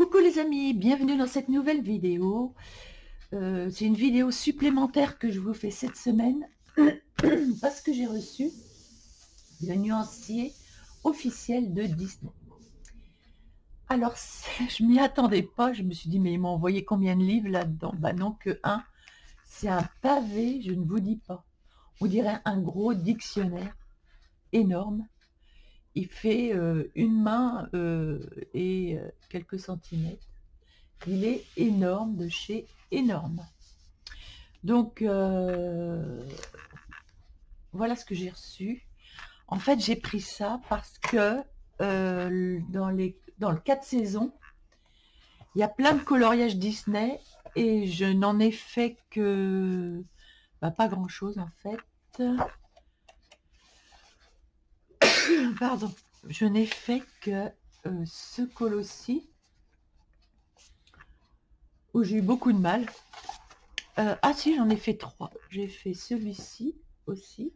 Coucou les amis, bienvenue dans cette nouvelle vidéo. C'est une vidéo supplémentaire que je vous fais cette semaine parce que j'ai reçu le nuancier officiel de Disney. Alors, je m'y attendais pas, je me suis dit mais ils m'ont envoyé combien de livres là-dedans? Bah non, que un. C'est un pavé, je ne vous dis pas. On dirait un gros dictionnaire énorme. Il fait une main et quelques centimètres. Il est énorme, de chez énorme. Donc, voilà ce que j'ai reçu. En fait, j'ai pris ça parce que dans le 4 saisons, il y a plein de coloriages Disney et je n'en ai fait que pas grand-chose en fait. Pardon. Je n'ai fait que ce colosse-ci où j'ai eu beaucoup de mal. Ah si, j'en ai fait 3. J'ai fait celui-ci aussi.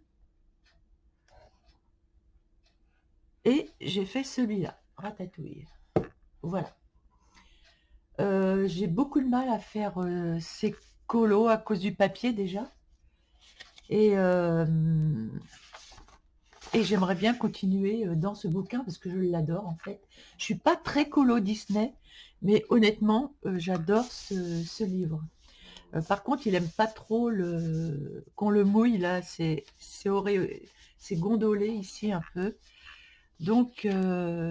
Et j'ai fait celui-là, Ratatouille. Voilà. J'ai beaucoup de mal à faire ces colos à cause du papier déjà. Et, j'aimerais bien continuer dans ce bouquin parce que je l'adore en fait. Je suis pas très colo Disney, mais honnêtement, j'adore ce livre. Par contre, il aime pas trop qu'on le mouille là, c'est gondolé ici un peu. Donc,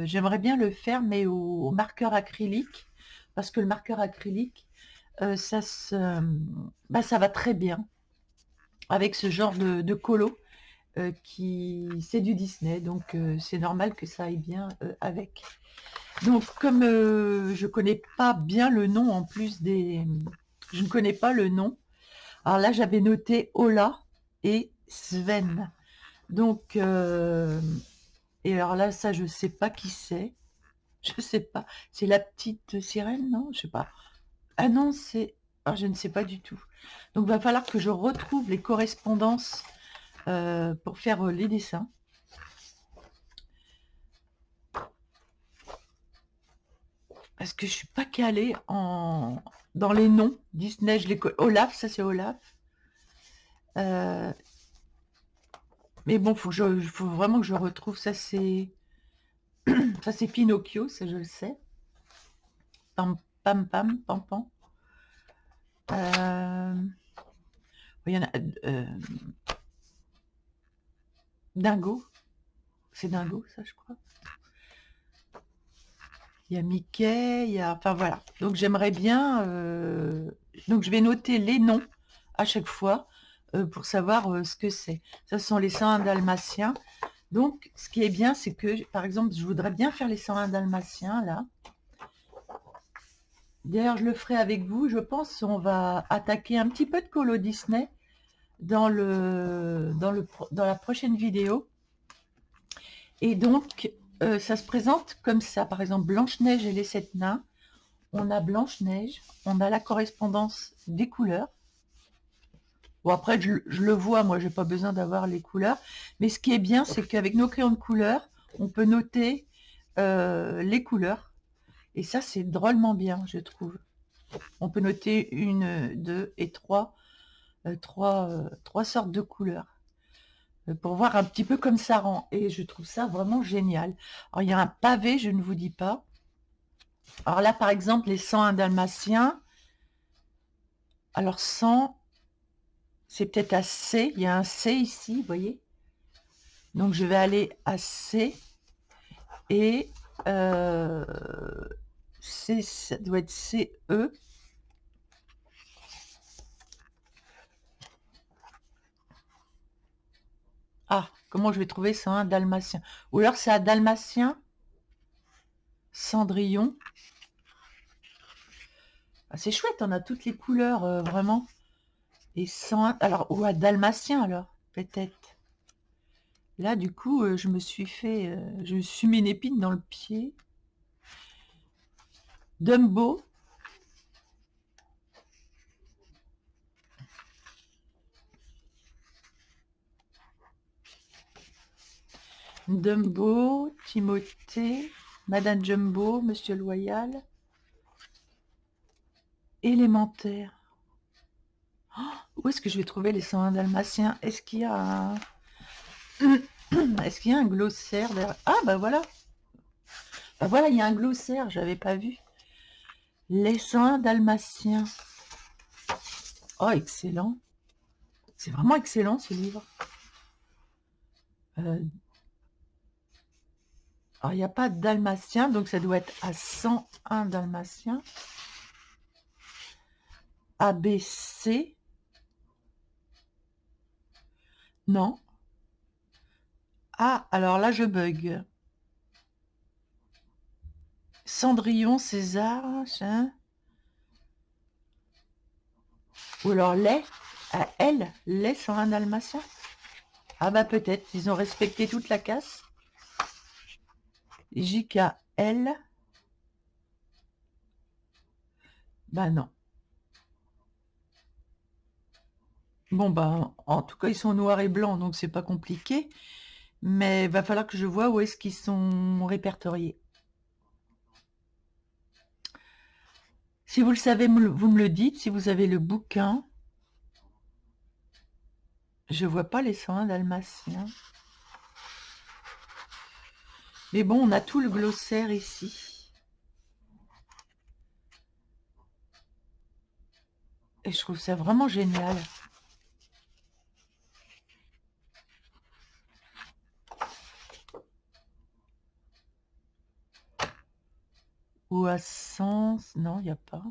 j'aimerais bien le faire, mais au marqueur acrylique, parce que le marqueur acrylique, ça va très bien avec ce genre de colo c'est du Disney, donc c'est normal que ça aille bien avec. Donc, comme je connais pas bien le nom en plus je ne connais pas le nom. Alors là, j'avais noté Ola et Sven. Donc, et alors là, ça, je sais pas qui c'est. Je sais pas. C'est la petite sirène, non? Je sais pas. Ah non, c'est... Ah, je ne sais pas du tout. Donc, va falloir que je retrouve les correspondances pour faire les dessins. Parce que je suis pas calée dans les noms. Disney, Olaf, ça c'est Olaf. Mais bon, faut vraiment que je retrouve. Ça c'est Pinocchio, ça je le sais. Pam, pam, pam, pam, pam. Il y en a... Dingo. C'est Dingo, ça, je crois. Il y a Mickey, il y a... Enfin, voilà. Donc, j'aimerais bien... Donc, je vais noter les noms à chaque fois pour savoir ce que c'est. Ça, ce sont les 101 dalmatiens. Donc, ce qui est bien, c'est que, par exemple, je voudrais bien faire les 101 dalmatiens, là. D'ailleurs, je le ferai avec vous. Je pense qu'on va attaquer un petit peu de colo Disney dans la prochaine vidéo. Et donc, ça se présente comme ça. Par exemple, Blanche-Neige et les 7 nains. On a Blanche-Neige, on a la correspondance des couleurs. Bon, après, je le vois, moi, j'ai pas besoin d'avoir les couleurs. Mais ce qui est bien, c'est qu'avec nos crayons de couleur, on peut noter les couleurs. Et ça, c'est drôlement bien, je trouve. On peut noter 1, 2 et 3, trois sortes de couleurs. Pour voir un petit peu comme ça rend. Et je trouve ça vraiment génial. Alors, il y a un pavé, je ne vous dis pas. Alors là, par exemple, les 101 dalmatiens. Alors 100, c'est peut-être à C. Il y a un C ici, vous voyez. Donc, je vais aller à C. Et ça doit être CE. Ah, comment je vais trouver 101 dalmatien? Ou alors c'est à dalmatien, Cendrillon. Ah, c'est chouette, on a toutes les couleurs, vraiment. Et 101, alors, ou à dalmatien, alors, peut-être. Là, du coup, je me suis mis une épine dans le pied. Dumbo. Dumbo, Timothée, Madame Jumbo, Monsieur Loyal. élémentaire. Oh, où est-ce que je vais trouver les 101 dalmatiens? Est-ce qu'il y a un... Est-ce qu'il y a un glossaire derrière? Ah bah voilà. Bah voilà, il y a un glossaire, j'avais pas vu. Les 101 dalmatiens. Oh, excellent. C'est vraiment excellent ce livre. Alors, il n'y a pas de dalmatien, donc ça doit être à 101 dalmatiens. ABC. Non. Ah, alors là, je bug. Cendrillon, César, hein. Ou alors les, à elle, les 101 dalmatiens. Ah bah peut-être, ils ont respecté toute la casse. JKL. Bah non. Bon bah, en tout cas, ils sont noirs et blancs, donc c'est pas compliqué. Mais il va falloir que je vois où est-ce qu'ils sont répertoriés. Si vous le savez, vous me le dites. Si vous avez le bouquin, je vois pas les 101 dalmatiens. Mais bon, on a tout le glossaire ici. Et je trouve ça vraiment génial. Ou à Sens, non, il n'y a pas.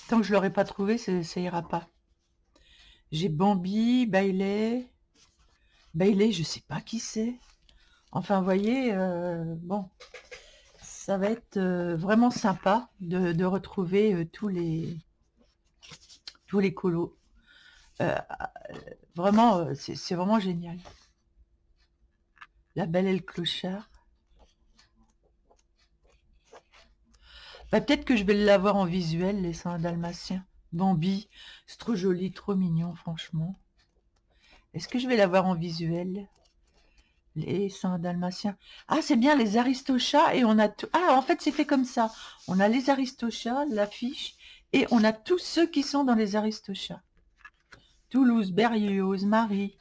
Tant que je ne l'aurai pas trouvé, ça ira pas. J'ai Bambi, Bailey. Bailey, je sais pas qui c'est. Enfin, vous voyez, bon, ça va être vraiment sympa de retrouver tous les colos. Vraiment, c'est vraiment génial. La Belle et le Clochard. Bah, peut-être que je vais l'avoir en visuel, les 101 dalmatiens. Bambi, c'est trop joli, trop mignon, franchement. Est-ce que je vais l'avoir en visuel? Les 101 dalmatiens. Ah, c'est bien, les Aristochats, et on a tout. Ah, en fait, c'est fait comme ça. On a les Aristochats, l'affiche, et on a tous ceux qui sont dans les Aristochats. Toulouse, Berlioz, Marie.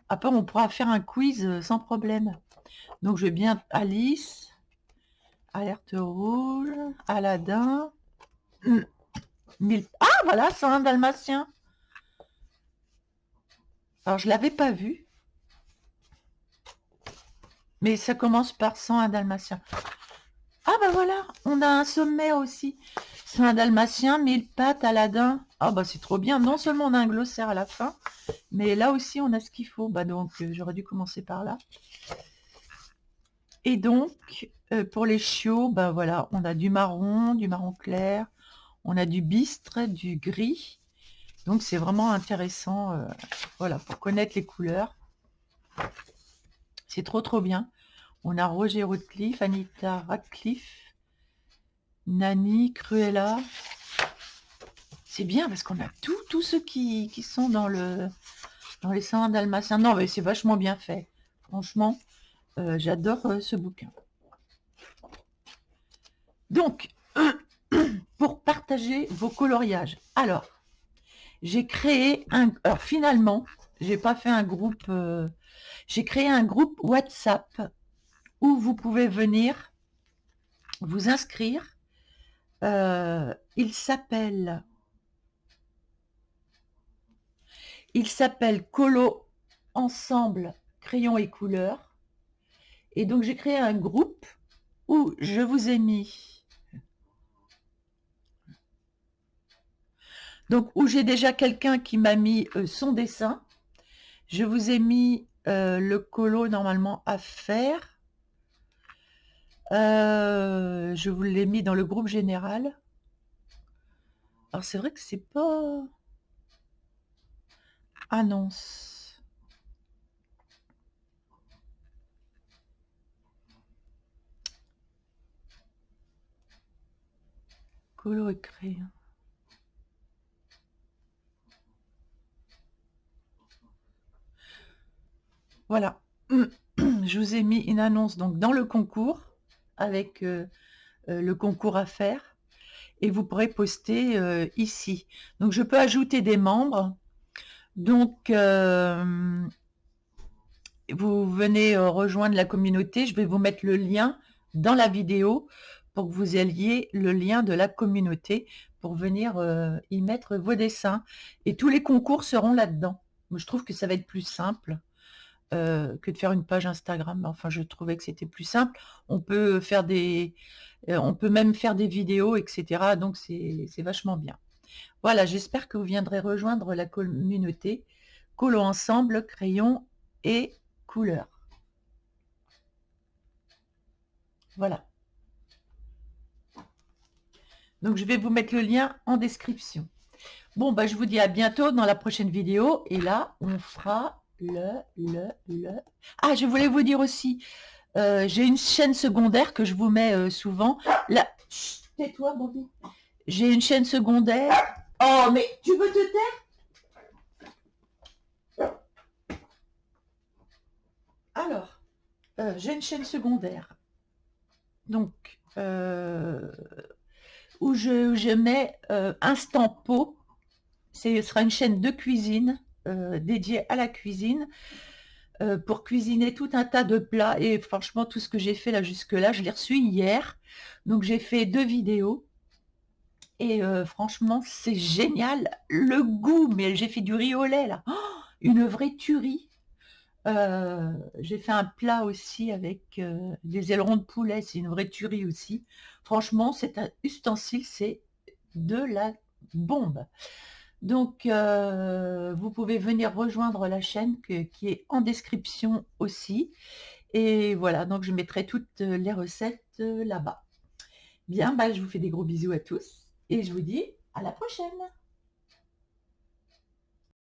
Après, on pourra faire un quiz sans problème. Donc, je vais bien Alice, Alerte rouge, Aladdin. Ah, voilà, 101 dalmatiens. Alors, je l'avais pas vu. Mais ça commence par 101 dalmatiens. Ah, bah voilà, on a un sommaire aussi. 101 dalmatiens, 1000 pattes, Aladdin. Ah, bah c'est trop bien. Non seulement on a un glossaire à la fin, mais là aussi on a ce qu'il faut. Bah donc, j'aurais dû commencer par là. Et donc, pour les chiots, bah voilà, on a du marron clair, on a du bistre, du gris. Donc c'est vraiment intéressant, voilà, pour connaître les couleurs. C'est trop bien. On a Roger Rodcliffe, Anita Radcliffe, Nani, Cruella. C'est bien parce qu'on a tous ceux qui sont dans les 101 dalmatiens. Non, mais c'est vachement bien fait. Franchement, j'adore ce bouquin. Donc, pour partager vos coloriages. Alors, j'ai créé un... Alors, finalement, j'ai pas fait un groupe... j'ai créé un groupe WhatsApp où vous pouvez venir vous inscrire. Il s'appelle Colo Ensemble Crayon et Couleurs. Et donc, j'ai créé un groupe où je vous ai mis... Donc, où j'ai déjà quelqu'un qui m'a mis son dessin. Je vous ai mis le colo normalement à faire. Je vous l'ai mis dans le groupe général. Alors, c'est vrai que c'est pas... Annonce. Colo et crayon. Voilà. je vous ai mis une annonce donc dans le concours avec le concours à faire et vous pourrez poster ici. Donc je peux ajouter des membres. Donc vous venez rejoindre la communauté. Je vais vous mettre le lien dans la vidéo pour que vous ayez le lien de la communauté pour venir y mettre vos dessins. Et tous les concours seront là-dedans. Je trouve que ça va être plus simple que de faire une page Instagram. Enfin, je trouvais que c'était plus simple. On peut faire on peut même faire des vidéos, etc. Donc, c'est vachement bien. Voilà, j'espère que vous viendrez rejoindre la communauté. Collons ensemble, crayon et couleur. Voilà. Donc, je vais vous mettre le lien en description. Bon, bah, je vous dis à bientôt dans la prochaine vidéo. Et là, on fera Ah, je voulais vous dire aussi, j'ai une chaîne secondaire que je vous mets souvent. Là, tais-toi, Bobby. J'ai une chaîne secondaire. Oh, mais tu veux te taire? Alors, j'ai une chaîne secondaire. Donc, où je mets Instant Pot. Ce sera une chaîne de cuisine dédiée à la cuisine pour cuisiner tout un tas de plats. Et franchement, tout ce que j'ai fait là jusque-là, je l'ai reçu hier. Donc, j'ai fait 2 vidéos. Et franchement, c'est génial. Le goût, mais j'ai fait du riz au lait là. Oh, une vraie tuerie. J'ai fait un plat aussi avec des ailerons de poulet. C'est une vraie tuerie aussi. Franchement, c'est un ustensile, c'est de la bombe. Donc, vous pouvez venir rejoindre la chaîne qui est en description aussi. Et voilà, donc je mettrai toutes les recettes là-bas. Bien, bah, je vous fais des gros bisous à tous et je vous dis à la prochaine.